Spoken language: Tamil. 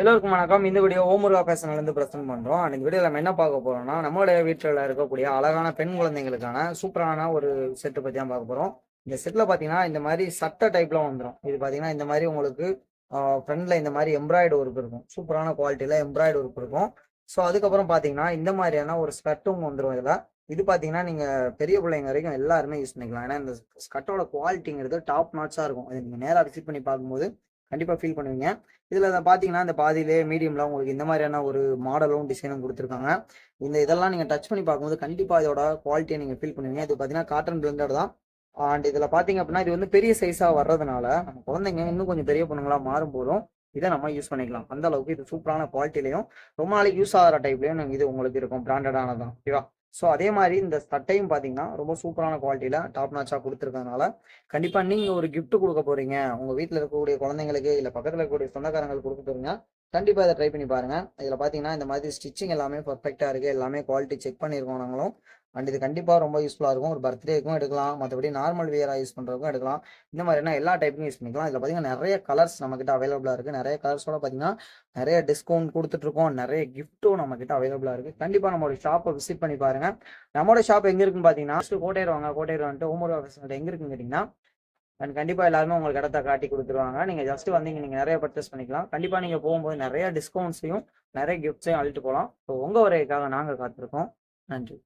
எல்லோருக்கும் வணக்கம். இந்த வீடியோ ஓமுருகா ஃபேஷன்லேருந்து ப்ரெசென்ட் பண்ணுறோம். அந்த வீடியோவில் நம்ம என்ன பார்க்க போகிறோம்னா, நம்மளுடைய வீட்டில் இருக்கக்கூடிய அழகான பெண் குழந்தைங்களுக்கான சூப்பரான ஒரு செட்டு பற்றி தான் பார்க்க போகிறோம். இந்த செட்டில் பார்த்தீங்கன்னா இந்த மாதிரி சட்டை டைப்லாம் வந்துடும். இது பார்த்தீங்கன்னா இந்த மாதிரி உங்களுக்கு ஃப்ரண்டில் இந்த மாதிரி எம்ப்ராய்டு ஒர்க் இருக்கும். சூப்பரான குவாலிட்டியில் எம்ப்ராய்டு ஒர்க் இருக்கும். ஸோ அதுக்கப்புறம் பார்த்தீங்கன்னா இந்த மாதிரியான ஒரு ஸ்கர்ட்டும் வந்துடும் இதில். இது பார்த்தீங்கன்னா நீங்கள் பெரிய பிள்ளைங்க வரைக்கும் எல்லாருமே யூஸ் பண்ணிக்கலாம். ஏன்னா இந்த ஸ்கர்ட்டோட குவாலிட்டிங்கிறது டாப் நாட்சாக இருக்கும். அதை நீங்கள் நேராக விசிட் பண்ணி பார்க்கும்போது கண்டிப்பாக ஃபீல் பண்ணுவீங்க. இதில் பார்த்தீங்கன்னா இந்த பாதியிலே மீடியம்ல உங்களுக்கு இந்த மாதிரியான ஒரு மாடலும் டிசைனும் கொடுத்துருக்காங்க. இதெல்லாம் நீங்கள் டச் பண்ணி பார்க்கும்போது கண்டிப்பாக இதோட குவாலிட்டியை நீங்கள் ஃபீல் பண்ணுவீங்க. இது பார்த்தீங்கன்னா காட்டன் பிளண்டட் தான். அண்ட் இதில் பார்த்தீங்க அப்படின்னா இது வந்து பெரிய சைஸாக வர்றதுனால நம்ம குழந்தைங்க இன்னும் கொஞ்சம் பெரிய பொண்ணுங்களாக மாறும்போதும் இதை நம்ம யூஸ் பண்ணிக்கலாம். அந்த அளவுக்கு இது சூப்பரான குவாலிட்டிலையும் ரொம்ப நாளைக்கு யூஸ் ஆகிற டைப்லையும் இது உங்களுக்கு இருக்கும். பிராண்டடானதான், ஓகேவா? ஸோ அதே மாதிரி இந்த சட்டையும் பார்த்தீங்கன்னா ரொம்ப சூப்பரான குவாலிட்டியில் டாப் நாச்சாக கொடுத்துருக்கறதுனால கண்டிப்பாக நீங்கள் ஒரு கிஃப்ட் கொடுக்க போகிறீங்க உங்கள் வீட்டில் இருக்கக்கூடிய குழந்தைங்களுக்கு இல்லை பக்கத்தில் இருக்கக்கூடிய சொந்தக்காரங்களுக்கு கொடுக்க போகிறீங்க. கண்டிப்பாக இதை ட்ரை பண்ணி பாருங்கள். இதில் பார்த்தீங்கன்னா இந்த மாதிரி ஸ்டிச்சிங் எல்லாமே பர்ஃபெக்டாக இருக்குது. எல்லாமே குவாலிட்டி செக் பண்ணியிருக்கோம் நாங்களும். அண்ட் இது கண்டிப்பாக ரொம்ப யூஸ்ஃபுல்லாக இருக்கும். ஒரு பர்த்டேக்கும் எடுக்கலாம், மற்றபடி நார்மல் வியராக யூஸ் பண்ணுறதுக்கும் எடுக்கலாம். இந்த மாதிரினா எல்லா டைப்புக்கும் யூஸ் பண்ணிக்கலாம். இதில் பார்த்தீங்கன்னா நிறைய கலர்ஸ் நம்மக்கிட்ட அவைலபிளாக இருக்குது. நிறைய கலர்ஸோட பார்த்தீங்கன்னா நிறைய டிஸ்கவுண்ட் கொடுத்துட்ருக்கோம். நிறைய கிஃப்ட்டும் நம்மக்கிட்ட அவைலபிளாக இருக்குது. கண்டிப்பாக நம்மளோட ஷாப்பை விசிட் பண்ணி பாருங்கள். நம்மளோட ஷாப் எங்கே இருக்குன்னு பார்த்தீங்கன்னா கோட்டையர் வாங்க. கோட்டையர் வந்துட்டு ஓமூர் ஆஃபீஸ் எங்கே இருக்குன்னு கேட்டிங்கன்னா அண்ட் கண்டிப்பாக எல்லாருமே உங்களுக்கு இடத்த காட்டி கொடுத்துருவாங்க. நீங்கள் ஜஸ்ட் வந்தீங்க, நீங்கள் நிறைய பர்ச்சேஸ் பண்ணிக்கலாம். கண்டிப்பாக நீங்கள் போகும்போது நிறைய டிஸ்கவுண்ட்ஸையும் நிறைய கிஃப்ட்ஸையும் அழிட்டு போகலாம். ஸோ உங்கள் வரைக்காக நாங்கள் காத்திருக்கோம். நன்றி.